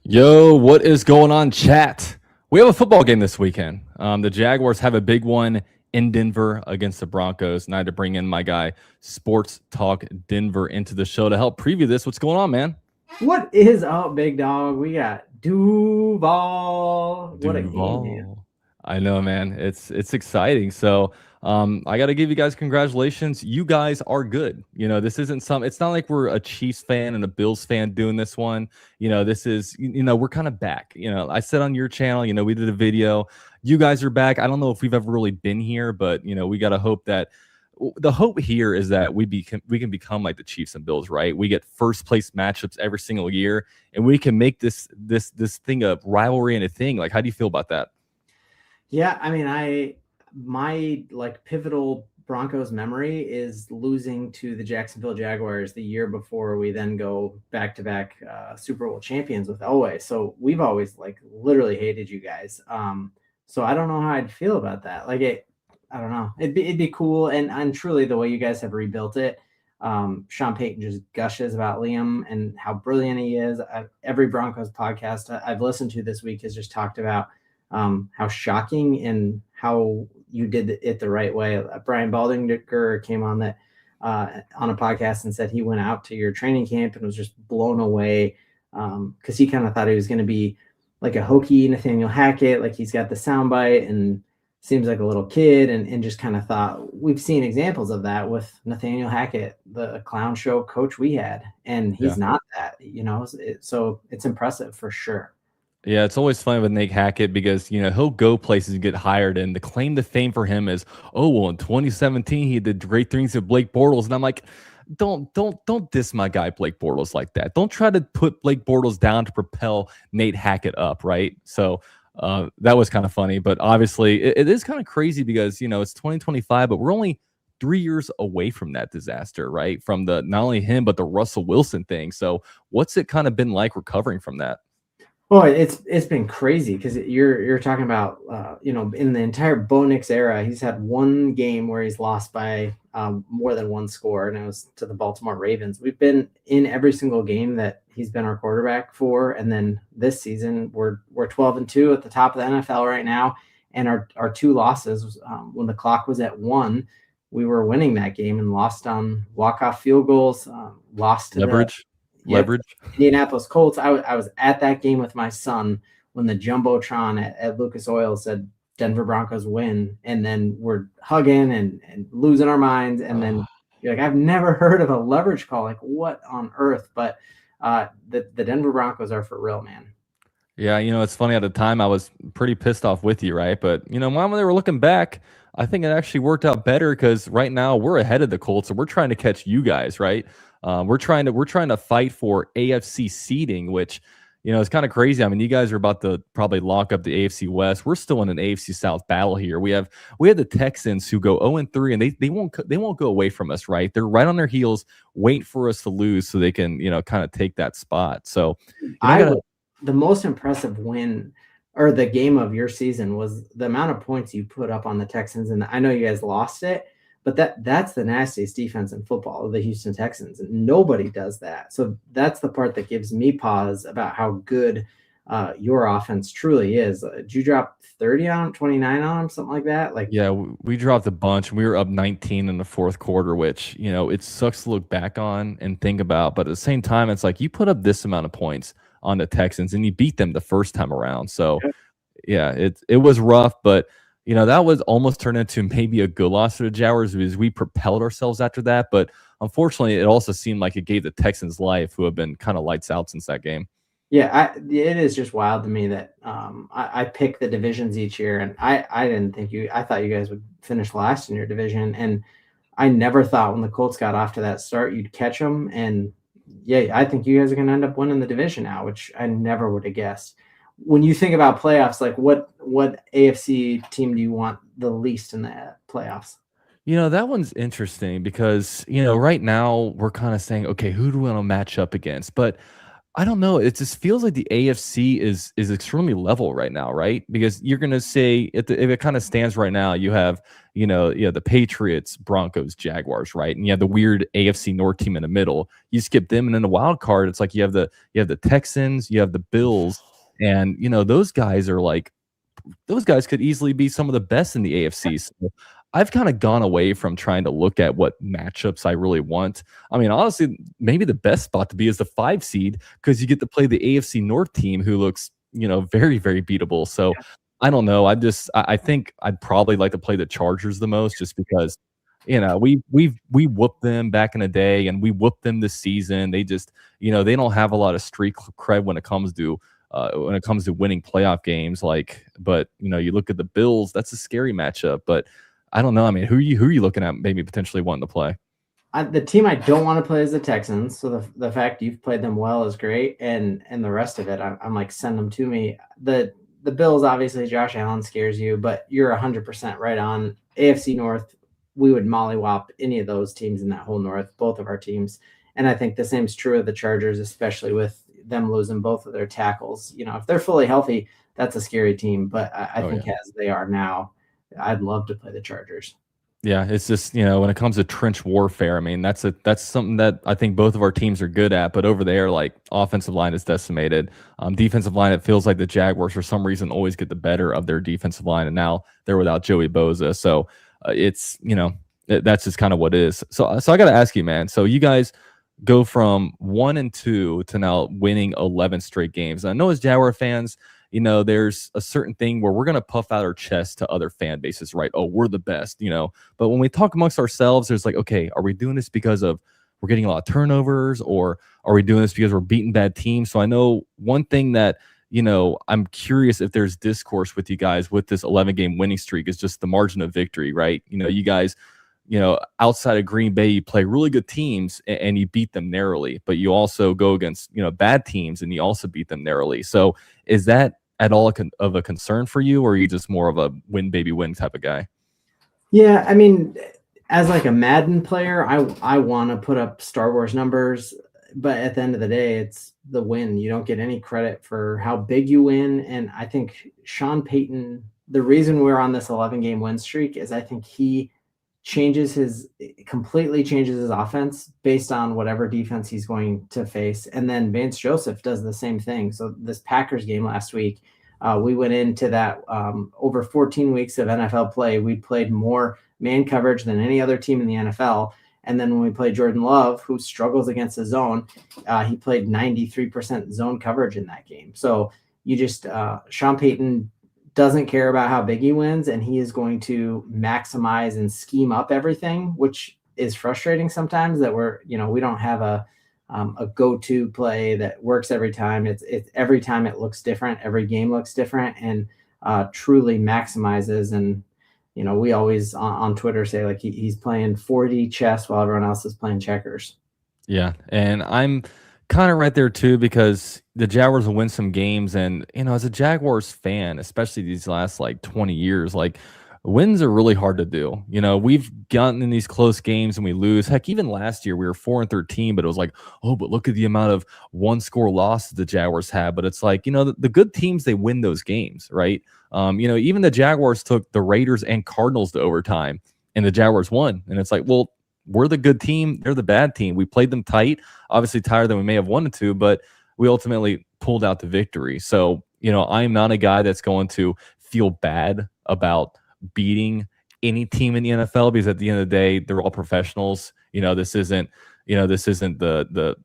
Yo, what is going on, chat? We have a football game this weekend. The Jaguars have a big one in Denver against the Broncos, and I had to bring in my guy, Sports Talk Denver, into the show to help preview this. What's going on, man? What is up, big dog? We got Duval. What a game, man. Duval. I know, man. It's exciting. So I got to give you guys congratulations. You guys are good. This isn't it's not like we're a Chiefs fan and a Bills fan doing this one. This is, we're kind of back. I said on your channel, we did a video. You guys are back. I don't know if we've ever really been here, but, we got to hope that the hope here is that we can become like the Chiefs and Bills, right? We get first place matchups every single year, and we can make this thing a rivalry and a thing. Like, how do you feel about that? Yeah, I mean, my pivotal Broncos memory is losing to the Jacksonville Jaguars the year before we then go back-to-back Super Bowl champions with Elway. So we've always literally hated you guys. So I don't know how I'd feel about that. I don't know. It'd be cool, and truly the way you guys have rebuilt it. Sean Payton just gushes about Liam and how brilliant he is. Every Broncos podcast I've listened to this week has just talked about how shocking and how you did it the right way. Brian Baldinger came on on a podcast and said he went out to your training camp and was just blown away because he kind of thought he was going to be like a hokey Nathaniel Hackett, like he's got the soundbite and seems like a little kid, and just kind of thought we've seen examples of that with Nathaniel Hackett, the clown show coach we had, and he's not that, so it's impressive for sure. Yeah, it's always fun with Nate Hackett because, he'll go places and get hired, and the claim to fame for him is, oh, well, in 2017, he did great things with Blake Bortles. And I'm like, don't diss my guy Blake Bortles like that. Don't try to put Blake Bortles down to propel Nate Hackett up, right? So that was kind of funny, but obviously it is kind of crazy because, it's 2025, but we're only 3 years away from that disaster, right? From the not only him, but the Russell Wilson thing. So what's it kind of been like recovering from that? Well, it's been crazy because you're talking about in the entire Bo Nix era, he's had one game where he's lost by more than one score, and it was to the Baltimore Ravens. We've been in every single game that he's been our quarterback for, and then this season we're 12-2 at the top of the NFL right now, and our two losses when the clock was at 1, we were winning that game and lost on walk-off field goals, lost to leverage. Indianapolis Colts. I was at that game with my son when the Jumbotron at Lucas Oil said Denver Broncos win, and then we're hugging and losing our minds, and then you're like, I've never heard of a leverage call. Like, what on earth? But the Denver Broncos are for real, man. Yeah, it's funny, at the time I was pretty pissed off with you, right? But when they were looking back, I think it actually worked out better because right now we're ahead of the Colts, and we're trying to catch you guys, right? We're trying to fight for AFC seeding, which it's kind of crazy. I mean, you guys are about to probably lock up the AFC West. We're still in an AFC South battle here. We have the Texans who go 0-3, and they won't go away from us, right? They're right on their heels, wait for us to lose so they can kind of take that spot. So the most impressive win or the game of your season was the amount of points you put up on the Texans, and I know you guys lost it. But that's the nastiest defense in football, the Houston Texans. Nobody does that. So that's the part that gives me pause about how good your offense truly is. Did you drop 30 on them, 29 on them, something like that? Yeah, we dropped a bunch. We were up 19 in the fourth quarter, which, it sucks to look back on and think about. But at the same time, it's like you put up this amount of points on the Texans and you beat them the first time around. So, yeah, it was rough, but that was almost turned into maybe a good loss to the Jaguars because we propelled ourselves after that. But unfortunately, it also seemed like it gave the Texans life, who have been kind of lights out since that game. Yeah, it is just wild to me that I pick the divisions each year, and I didn't think I thought you guys would finish last in your division, and I never thought when the Colts got off to that start you'd catch them. And yeah, I think you guys are going to end up winning the division now, which I never would have guessed. When you think about playoffs, like what AFC team do you want the least in the playoffs? That one's interesting because, right now we're kind of saying, okay, who do we want to match up against? But I don't know. It just feels like the AFC is extremely level right now, right? Because you're gonna say if it kind of stands right now, you have the Patriots, Broncos, Jaguars, right? And you have the weird AFC North team in the middle. You skip them, and in the wild card, it's like you have the Texans, you have the Bills, and those guys are like those guys could easily be some of the best in the AFC. So I've kind of gone away from trying to look at what matchups I really want. I mean, honestly, maybe the best spot to be is the 5 seed because you get to play the AFC North team who looks, very, very beatable. So I don't know. I think I'd probably like to play the Chargers the most just because, we whooped them back in the day and we whooped them this season. They just, they don't have a lot of street cred when it comes to winning playoff games. But you look at the Bills, that's a scary matchup. But I don't know. I mean, who are you looking at maybe potentially wanting to play? The team I don't want to play is the Texans. So the fact you've played them well is great, and the rest of it, I'm like, send them to me. The Bills, obviously, Josh Allen scares you, but you're 100% right on. AFC North, we would mollywop any of those teams in that whole North, both of our teams. And I think the same is true of the Chargers, especially with them losing both of their tackles. If they're fully healthy, that's a scary team. But I think as they are now, I'd love to play the Chargers. Yeah, it's just, when it comes to trench warfare, I mean, that's something that I think both of our teams are good at. But over there, like, offensive line is decimated. Defensive line, it feels like the Jaguars for some reason always get the better of their defensive line, and now they're without Joey Bosa. So it's, that's just kind of what it is. So I got to ask you, man. So you guys go from 1-2 to now winning 11 straight games. I know as Jaguar fans, there's a certain thing where we're going to puff out our chest to other fan bases, right? Oh, we're the best, But when we talk amongst ourselves, there's like, okay, are we doing this because we're getting a lot of turnovers, or are we doing this because we're beating bad teams? So I know one thing that, I'm curious if there's discourse with you guys with this 11-game winning streak is just the margin of victory, right? You guys, outside of Green Bay, you play really good teams and you beat them narrowly, but you also go against, bad teams and you also beat them narrowly. So is that at all of a concern for you, or are you just more of a win baby win type of guy? Yeah, I mean, as like a Madden player, I want to put up Star Wars numbers, but at the end of the day, it's the win. You don't get any credit for how big you win. And I think Sean Payton, the reason we're on this 11-game win streak is I think he completely changes his offense based on whatever defense he's going to face. And then Vance Joseph does the same thing. So this Packers game last week, we went into that over 14 weeks of NFL play. We played more man coverage than any other team in the NFL. And then when we played Jordan Love, who struggles against the zone, he played 93% zone coverage in that game. So Sean Payton doesn't care about how big he wins, and he is going to maximize and scheme up everything, which is frustrating sometimes that we don't have a go-to play that works every time. It's every time it looks different. Every game looks different, and truly maximizes. And, we always on Twitter say like he's playing 4D chess while everyone else is playing checkers. Yeah. And I'm kind of right there too, because the Jaguars will win some games, and as a Jaguars fan, especially these last like 20 years, like, wins are really hard to do. We've gotten in these close games and we lose. Heck, even last year we were 4-13, but it was like, oh, but look at the amount of one-score losses the Jaguars had. But it's like, the good teams, they win those games, right? Even the Jaguars took the Raiders and Cardinals to overtime, and the Jaguars won. And it's like, well, we're the good team, they're the bad team. We played them tight, obviously tighter than we may have wanted to, but we ultimately pulled out the victory. So, I'm not a guy that's going to feel bad about beating any team in the NFL, because at the end of the day, they're all professionals. This isn't the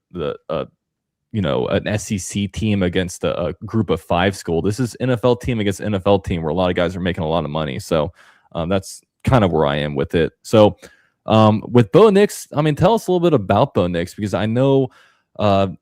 an SEC team against a group of 5 school. This is NFL team against NFL team, where a lot of guys are making a lot of money. So that's kind of where I am with it. So with Bo Nix, I mean, tell us a little bit about Bo Nix, because I know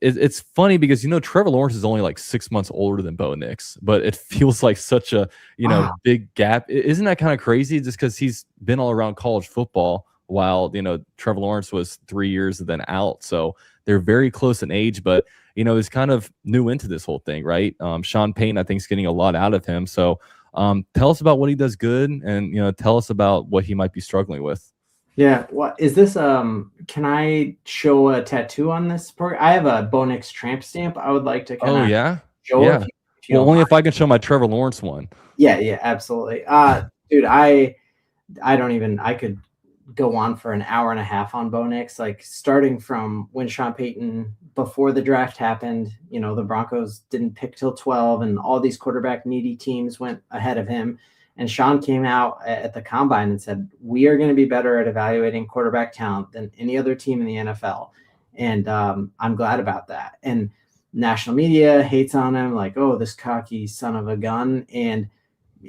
it's funny because Trevor Lawrence is only like 6 months older than Bo Nix, but it feels like such a Wow. big gap. Isn't that kind of crazy? Just because he's been all around college football, while Trevor Lawrence was 3 years and then out. So they're very close in age, but he's kind of new into this whole thing, right? Sean Payton, I think, is getting a lot out of him. So tell us about what he does good, and tell us about what he might be struggling with. Yeah. What is this? Can I show a tattoo on this program? I have a Bo Nix tramp stamp. I would like to kind Oh of yeah, show yeah. if you Well, don't only mind. if I can show my Trevor Lawrence one. Yeah, absolutely. Dude, I don't even. I could go on for an hour and a half on Bo Nix, like starting from when Sean Payton before the draft happened. You know, the Broncos didn't pick till 12, and all these quarterback needy teams went ahead of him. And Sean came out at the combine and said, "We are going to be better at evaluating quarterback talent than any other team in the NFL." And I'm glad about that. And national media hates on him, like, "Oh, this cocky son of a gun," and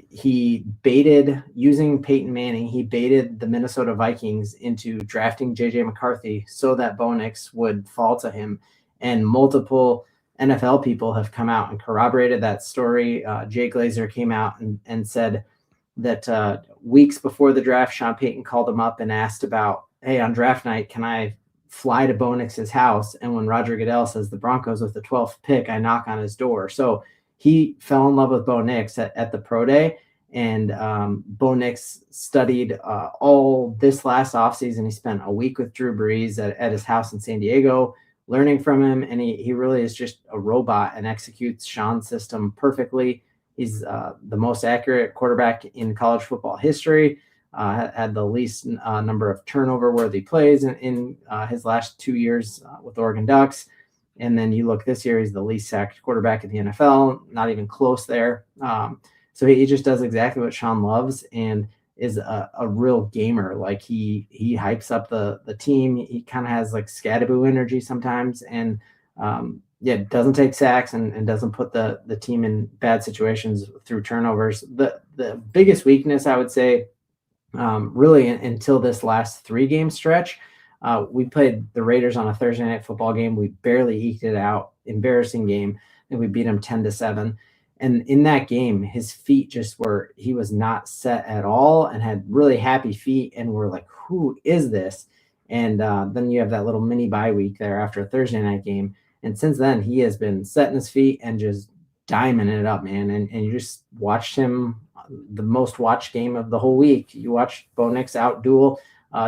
he baited using Peyton Manning. He baited the Minnesota Vikings into drafting JJ McCarthy so that Bo Nix would fall to him. And multiple NFL people have come out and corroborated that story. Jay Glazer came out and said that weeks before the draft, Sean Payton called him up and asked about, hey, on draft night, can I fly to Bo Nix's house? And when Roger Goodell says the Broncos with the 12th pick, I knock on his door. So he fell in love with Bo Nix at the pro day. And Bo Nix studied all this last offseason. He spent a week with Drew Brees at his house in San Diego, learning from him. And he really is just a robot and executes Sean's system perfectly. He's the most accurate quarterback in college football history. Had the least number of turnover-worthy plays in his last 2 years with Oregon Ducks. And then you look this year, he's the least sacked quarterback in the NFL, not even close there. So he just does exactly what Sean loves and is a real gamer. Like he hypes up the team. He kind of has like Scattaboo energy sometimes. And doesn't take sacks and doesn't put the team in bad situations through turnovers. The biggest weakness, I would say, really until this last 3-game stretch, we played the Raiders on a Thursday night football game. We barely eked it out. Embarrassing game. And we beat them 10-7. And in that game, his feet he was not set at all and had really happy feet. And we're like, who is this? And then you have that little mini bye week there after a Thursday night game. And since then, he has been setting his feet and just diamonding it up, man. And you just watched him, the most watched game of the whole week. You watched Bo Nix out-duel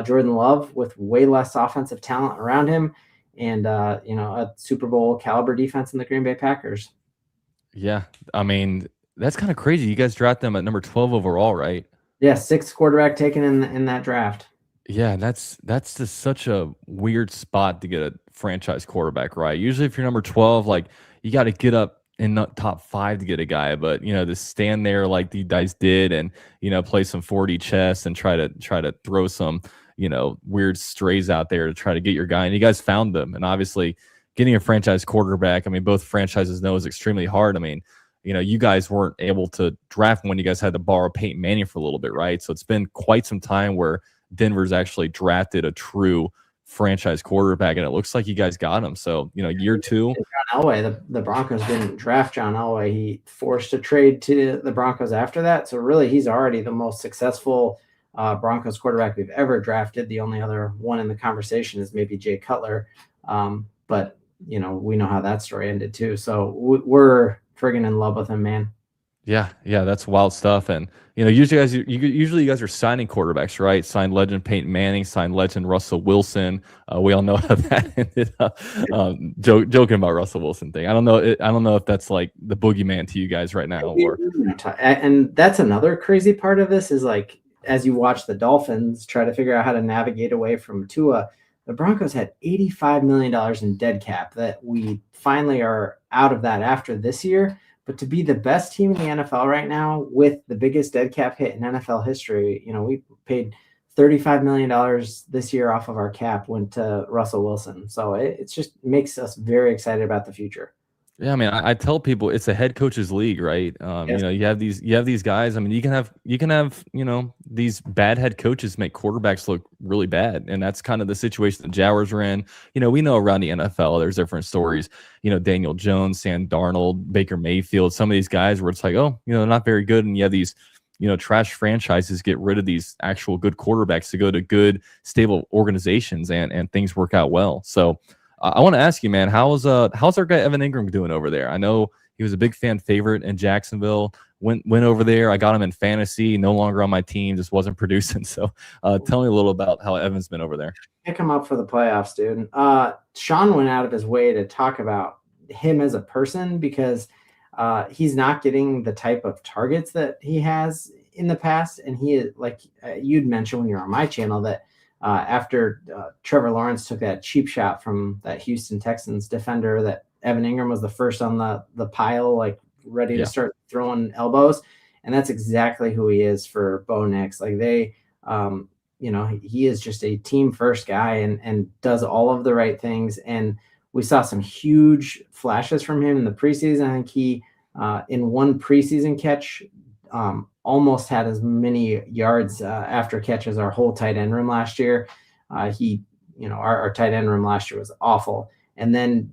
Jordan Love with way less offensive talent around him and, a Super Bowl caliber defense in the Green Bay Packers. Yeah, I mean, that's kind of crazy. You guys draft them at number 12 overall, right? Yeah, 6th quarterback taken in that draft. Yeah, that's just such a weird spot to get a franchise quarterback, right? Usually if you're number 12, like you got to get up in the top 5 to get a guy, but to stand there like the guys did and play some 4D chess and try to throw some weird strays out there to try to get your guy, and you guys found them. And obviously getting a franchise quarterback, I mean, both franchises know is extremely hard. I mean, you guys weren't able to draft when you guys had to borrow Peyton Manning for a little bit, right? So it's been quite some time where Denver's actually drafted a true franchise quarterback, and it looks like you guys got him. So, year 2. John Elway, the Broncos didn't draft John Elway. He forced a trade to the Broncos after that. So really, he's already the most successful Broncos quarterback we've ever drafted. The only other one in the conversation is maybe Jay Cutler. But we know how that story ended too. So we're friggin' in love with him, man. Yeah, that's wild stuff. And usually you guys are signing quarterbacks, right? Signed legend Peyton Manning, signed legend Russell Wilson. We all know how that ended up. Joking about Russell Wilson thing. I don't know if that's like the boogeyman to you guys right now. Or and that's another crazy part of this is like as you watch the Dolphins try to figure out how to navigate away from Tua, the Broncos had $85 million in dead cap that we finally are out of that after this year. But to be the best team in the NFL right now with the biggest dead cap hit in NFL history, we paid $35 million this year off of our cap went to Russell Wilson. So it just makes us very excited about the future. Yeah, I mean, I tell people it's a head coach's league, right? Yes. You have these guys. I mean, you can have these bad head coaches make quarterbacks look really bad, and that's kind of the situation the Jaguars are in. We know around the NFL there's different stories. Daniel Jones, Sam Darnold, Baker Mayfield, some of these guys where it's like, oh, they're not very good, and you have these trash franchises get rid of these actual good quarterbacks to go to good, stable organizations, and things work out well. So. I want to ask you, man, how's our guy Evan Engram doing over there? I know He was a big fan favorite in Jacksonville. Went over there. I got him in fantasy. No longer on my team. Just wasn't producing. So tell me a little about how Evan's been over there. Pick him up for the playoffs, dude. Sean went out of his way to talk about him as a person because he's not getting the type of targets that he has in the past. And he is like you'd mentioned when you're on my channel that after Trevor Lawrence took that cheap shot from that Houston Texans defender, that Evan Engram was the first on the pile, like ready to start throwing elbows. And that's exactly who he is for Bo Nix. Like they, he is just a team first guy and does all of the right things. And we saw some huge flashes from him in the preseason. I think he, in one preseason catch, almost had as many yards after catch as our whole tight end room last year. Our tight end room last year was awful. And then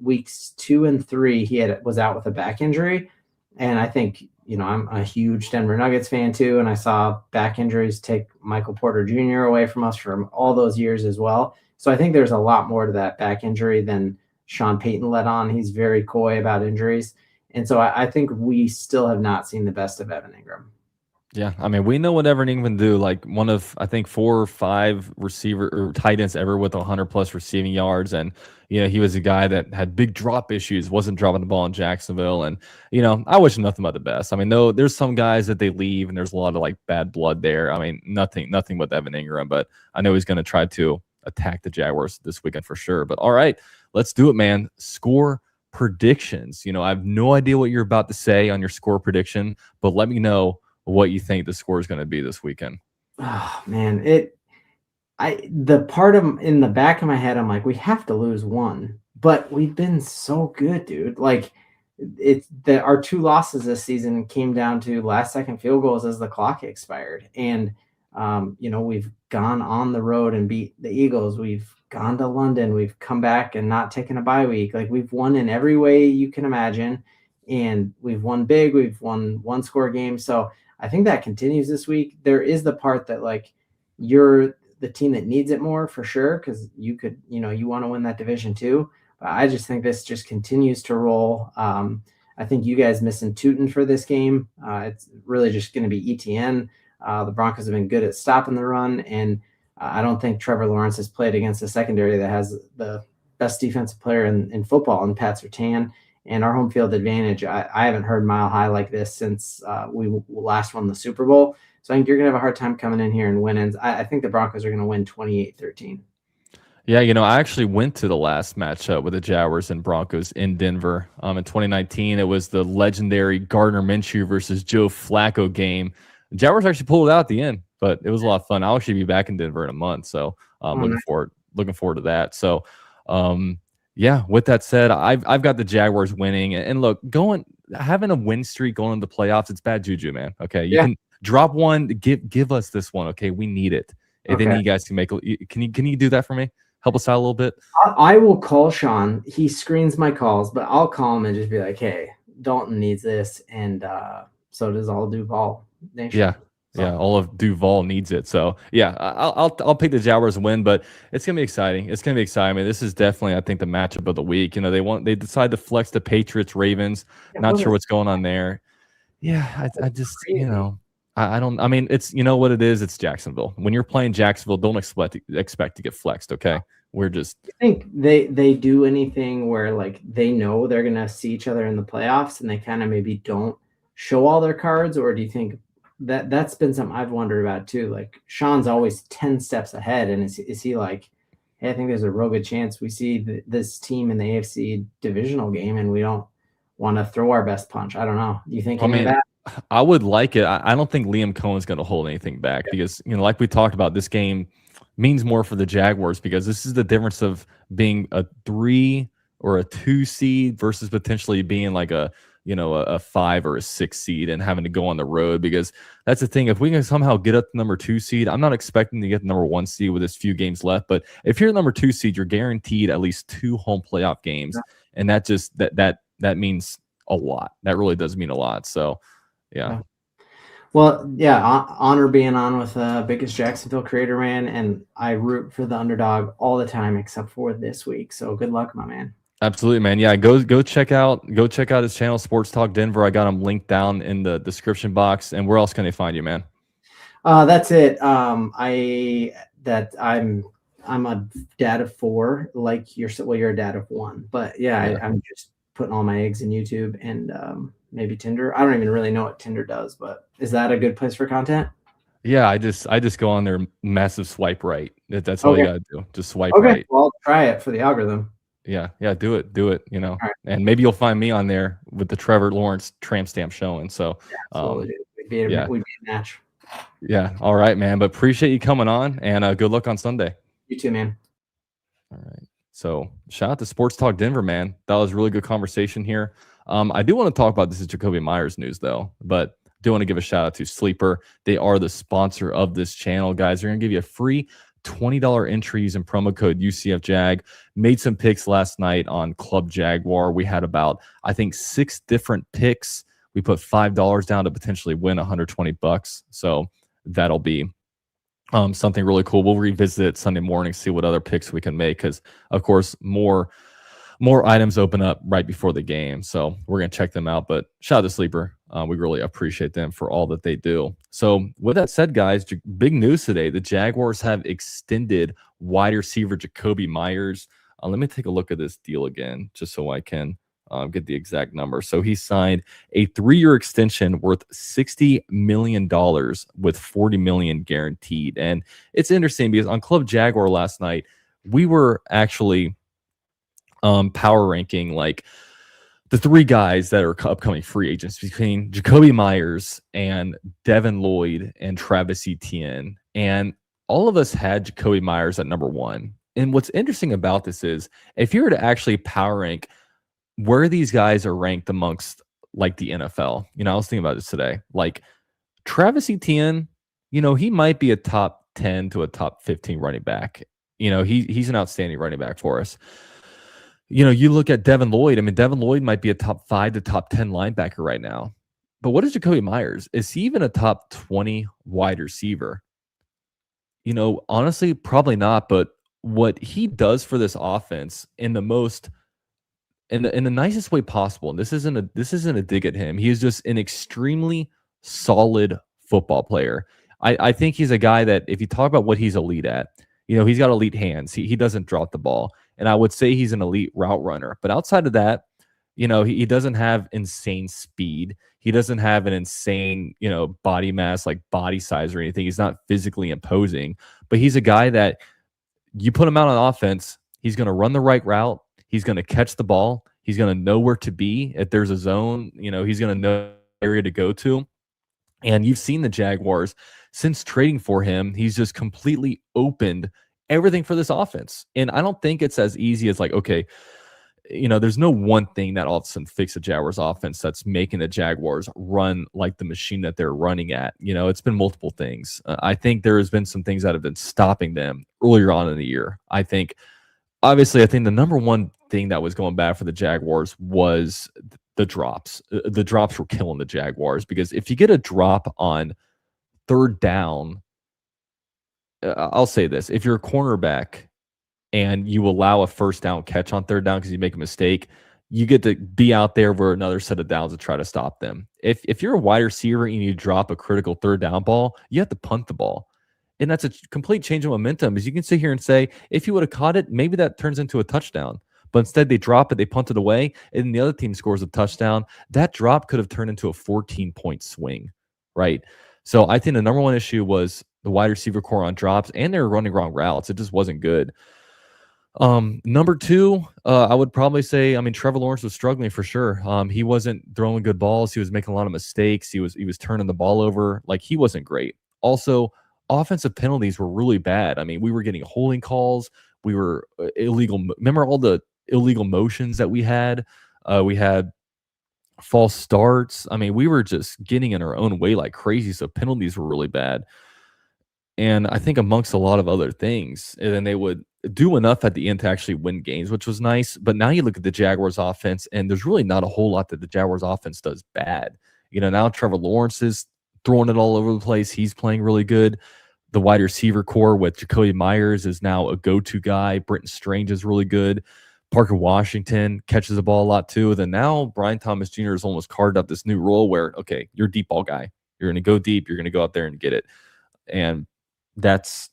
weeks 2 and 3, he was out with a back injury. And I think, I'm a huge Denver Nuggets fan too. And I saw back injuries take Michael Porter Jr. away from us for all those years as well. So I think there's a lot more to that back injury than Sean Payton let on. He's very coy about injuries. And so I think we still have not seen the best of Evan Engram. Yeah, I mean, we know what Evan Engram can do. Like one of, I think, 4 or 5 receiver or tight ends ever with 100+ receiving yards, and he was a guy that had big drop issues, wasn't dropping the ball in Jacksonville, and I wish him nothing but the best. I mean, though there's some guys that they leave, and there's a lot of like bad blood there. I mean, nothing with Evan Engram, but I know he's going to try to attack the Jaguars this weekend for sure. But all right, let's do it, man. Score predictions. I have no idea what you're about to say on your score prediction, but let me know what you think the score is going to be this weekend. Oh man, the part of in the back of my head, I'm like, we have to lose one, but we've been so good, dude. Like our 2 losses this season came down to last second field goals as the clock expired. And we've gone on the road and beat the Eagles. We've gone to London. We've come back and not taken a bye week. Like we've won in every way you can imagine. And we've won big. We've won 1-score games. So I think that continues this week. There is the part that like you're the team that needs it more for sure, because you could, you want to win that division too. But I just think this just continues to roll. I think you guys missing Tootin for this game. It's really just going to be ETN. The Broncos have been good at stopping the run, and I don't think Trevor Lawrence has played against a secondary that has the best defensive player in football, and Pat Surtain. And our home field advantage, I haven't heard Mile High like this since we last won the Super Bowl. So I think you're going to have a hard time coming in here and winning. I think the Broncos are going to win 28-13. Yeah, I actually went to the last matchup with the Jaguars and Broncos in Denver. In 2019, it was the legendary Gardner Minshew versus Joe Flacco game. The Jaguars actually pulled it out at the end, but it was a lot of fun. I'll actually be back in Denver in a month, so looking forward to that. So, yeah, with that said, I've got the Jaguars winning. And look, having a win streak going into the playoffs, it's bad juju, man. Okay, you can drop one, give us this one. Okay, we need it. And then you guys can make. Can you do that for me? Help us out a little bit. I will call Sean. He screens my calls, but I'll call him and just be like, "Hey, Dalton needs this, and so does all Duval Nation." Yeah. Yeah, all of Duval needs it. So yeah, I'll pick the Jaguars to win, but it's gonna be exciting. It's gonna be exciting. I mean, this is definitely, I think, the matchup of the week. They decide to flex the Patriots Ravens. Not sure what's going on there. Yeah, I just I don't. I mean, it's what it is. It's Jacksonville. When you're playing Jacksonville, don't expect to get flexed. Okay, we're just. You think they do anything where like they know they're gonna see each other in the playoffs and they kind of maybe don't show all their cards, or do you think? That's been something I've wondered about too. Like Sean's always 10 steps ahead, and is he like, hey, I think there's a real good chance we see this team in the AFC divisional game, and we don't want to throw our best punch. I don't know. Do you think any of that? I would like it. I don't think Liam Cohen's going to hold anything back because like we talked about, this game means more for the Jaguars because this is the difference of being a 3 or a 2 seed versus potentially being like a 5 or a 6 seed and having to go on the road, because that's the thing. If we can somehow get up the number 2 seed, I'm not expecting to get the number 1 seed with this few games left. But if you're the number 2 seed, you're guaranteed at least 2 home playoff games. And that just that means a lot. That really does mean a lot. So yeah. Well, yeah, honor being on with the biggest Jacksonville creator, man. And I root for the underdog all the time except for this week. So good luck, my man. Absolutely, man. Yeah, go check out his channel, Sports Talk Denver. I got him linked down in the description box. And where else can they find you, man? That's it. I'm a dad of 4, like you're a dad of 1. But yeah, Yeah. I'm just putting all my eggs in YouTube and maybe Tinder. I don't even really know what Tinder does, but is that a good place for content? Yeah, I just go on there, massive swipe right. That's all you Okay. gotta do. Just swipe Okay. right. Well, I'll try it for the algorithm. Yeah, do it, All right. and maybe you'll find me on there with the Trevor Lawrence tramp stamp showing. So, Absolutely. yeah, We'd be a match. yeah. All right, man. But appreciate you coming on, and good luck on Sunday. You too, man. All right. So shout out to Sports Talk Denver, man. That was a really good conversation here. I do want to talk about this is Jakobi Meyers news though, but do want to give a shout out to Sleeper. They are the sponsor of this channel, guys. They're gonna give you a free $20 entry using promo code UCFJAG. Made some picks last night on Club Jaguar. We had about, I think, 6 different picks. We put $5 down to potentially win $120. So that'll be something really cool. We'll revisit it Sunday morning, see what other picks we can make, because of course more items open up right before the game. So we're gonna check them out. But shout out to Sleeper. We really appreciate them for all that they do. So with that said, guys, big news today. The Jaguars have extended wide receiver Jakobi Meyers. Let me take a look at this deal again, just so I can get the exact number. So he signed a 3-year extension worth $60 million with $40 million guaranteed. And it's interesting because on Club Jaguar last night, we were actually power ranking like the 3 guys that are upcoming free agents between Jakobi Meyers and Devin Lloyd and Travis Etienne. And all of us had Jakobi Meyers at number 1. And what's interesting about this is if you were to actually power rank where these guys are ranked amongst like the NFL, I was thinking about this today. Like Travis Etienne, he might be a top 10 to a top 15 running back. He's an outstanding running back for us. You look at Devin Lloyd. I mean, Devin Lloyd might be a top 5 to top 10 linebacker right now. But what is Jakobi Meyers? Is he even a top 20 wide receiver? Honestly, probably not. But what he does for this offense in the nicest way possible, and this isn't a dig at him. He is just an extremely solid football player. I think he's a guy that if you talk about what he's elite at, he's got elite hands. He doesn't drop the ball. And I would say he's an elite route runner. But outside of that, he doesn't have insane speed. He doesn't have an insane, body mass, like body size or anything. He's not physically imposing. But he's a guy that you put him out on offense, he's going to run the right route. He's going to catch the ball. He's going to know where to be. If there's a zone, he's going to know area to go to. And you've seen the Jaguars since trading for him. He's just completely opened everything for this offense. And I don't think it's as easy as like, okay, there's no one thing that all of a sudden fixes the Jaguars offense that's making the Jaguars run like the machine that they're running at. It's been multiple things. I think there has been some things that have been stopping them earlier on in the year. I think the number one thing that was going bad for the Jaguars was the drops. The drops were killing the Jaguars because if you get a drop on 3rd down, I'll say this. If you're a cornerback and you allow a 1st down catch on 3rd down because you make a mistake, you get to be out there for another set of downs to try to stop them. If you're a wide receiver and you drop a critical 3rd down ball, you have to punt the ball. And that's a complete change of momentum. As you can sit here and say, if you would have caught it, maybe that turns into a touchdown. But instead they drop it, they punt it away, and the other team scores a touchdown. That drop could have turned into a 14-point swing, right? So I think the number one issue was the wide receiver core on drops, and they were running wrong routes. It just wasn't good. Number 2, I would probably say, Trevor Lawrence was struggling for sure. He wasn't throwing good balls. He was making a lot of mistakes. He was turning the ball over. Like, he wasn't great. Also, offensive penalties were really bad. We were getting holding calls. We were illegal. Remember all the illegal motions that we had? We had false starts. We were just getting in our own way like crazy. So penalties were really bad. And I think amongst a lot of other things, and then they would do enough at the end to actually win games, which was nice. But now you look at the Jaguars offense, and there's really not a whole lot that the Jaguars offense does bad. Now Trevor Lawrence is throwing it all over the place. He's playing really good. The wide receiver core with Jakobi Meyers is now a go-to guy. Britton Strange is really good. Parker Washington catches the ball a lot too. Then now Brian Thomas Jr. has almost carved up this new role where, okay, you're a deep ball guy. You're going to go deep. You're going to go out there and get it. And that's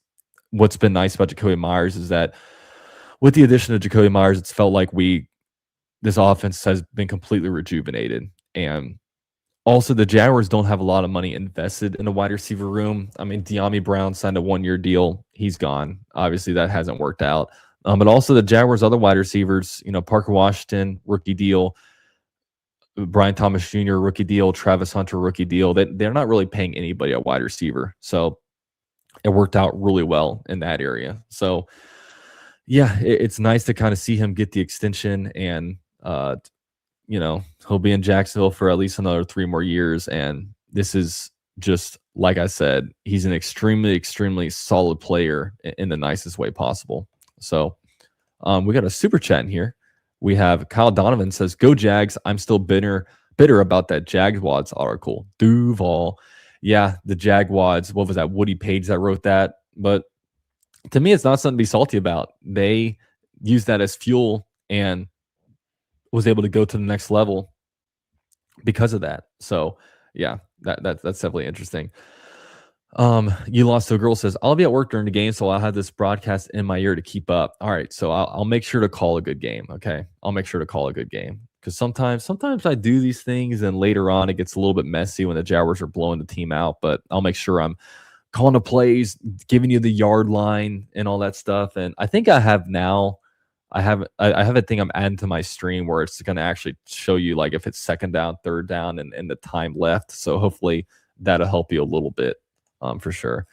what's been nice about Jakobi Meyers is that with the addition of Jakobi Meyers, it's felt like this offense has been completely rejuvenated. And also, the Jaguars don't have a lot of money invested in the wide receiver room. I mean, De'Ami Brown signed a 1-year deal. He's gone. Obviously, that hasn't worked out. But also the Jaguars' other wide receivers, Parker Washington, rookie deal. Brian Thomas Jr., rookie deal. Travis Hunter, rookie deal. They're not really paying anybody a wide receiver. So it worked out really well in that area. So, yeah, it's nice to kind of see him get the extension and he'll be in Jacksonville for at least another 3 more years. And this is just, like I said, he's an extremely, extremely solid player in the nicest way possible. So we got a super chat in here. We have Kyle Donovan says, "Go Jags. I'm still bitter about that Jaguars article." Duval. Yeah, the Jaguars. What was that? Woody Page that wrote that. But to me, it's not something to be salty about. They used that as fuel and was able to go to the next level because of that. So yeah, that's definitely interesting. You lost to a girl says, "I'll be at work during the game, so I'll have this broadcast in my ear to keep up." All right, so I'll make sure to call a good game. Okay, I'll make sure to call a good game because sometimes I do these things and later on it gets a little bit messy when the Jaguars are blowing the team out. But I'll make sure I'm calling the plays, giving you the yard line and all that stuff. And I think I have now. I have a thing I'm adding to my stream where it's going to actually show you like if it's second down, third down, and the time left. So hopefully that'll help you a little bit, for sure.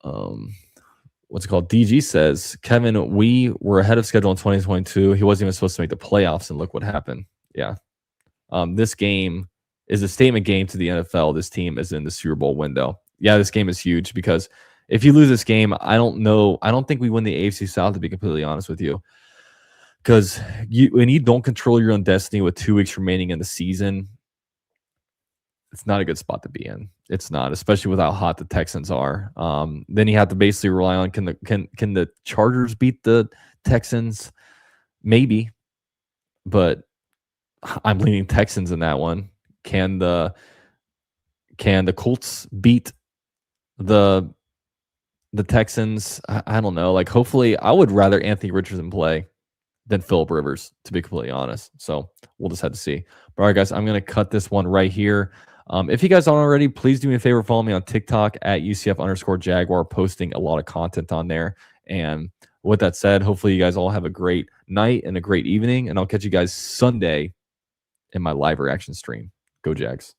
What's it called? DG says, "Kevin, we were ahead of schedule in 2022. He wasn't even supposed to make the playoffs, and look what happened." Yeah. This game is a statement game to the NFL. This team is in the Super Bowl window. Yeah, this game is huge because if you lose this game, I don't think we win the AFC South, to be completely honest with you. Because when you don't control your own destiny with 2 weeks remaining in the season, it's not a good spot to be in. It's not, especially with how hot the Texans are. Then you have to basically rely on can the Chargers beat the Texans? Maybe, but I'm leaning Texans in that one. Can the Colts beat the Texans? I don't know. Like, hopefully, I would rather Anthony Richardson play than Phillip Rivers, to be completely honest. So we'll just have to see. But all right, guys, I'm going to cut this one right here. If you guys aren't already, please do me a favor, follow me on TikTok at UCF_Jaguar, posting a lot of content on there. And with that said, hopefully you guys all have a great night and a great evening, and I'll catch you guys Sunday in my live reaction stream. Go Jags.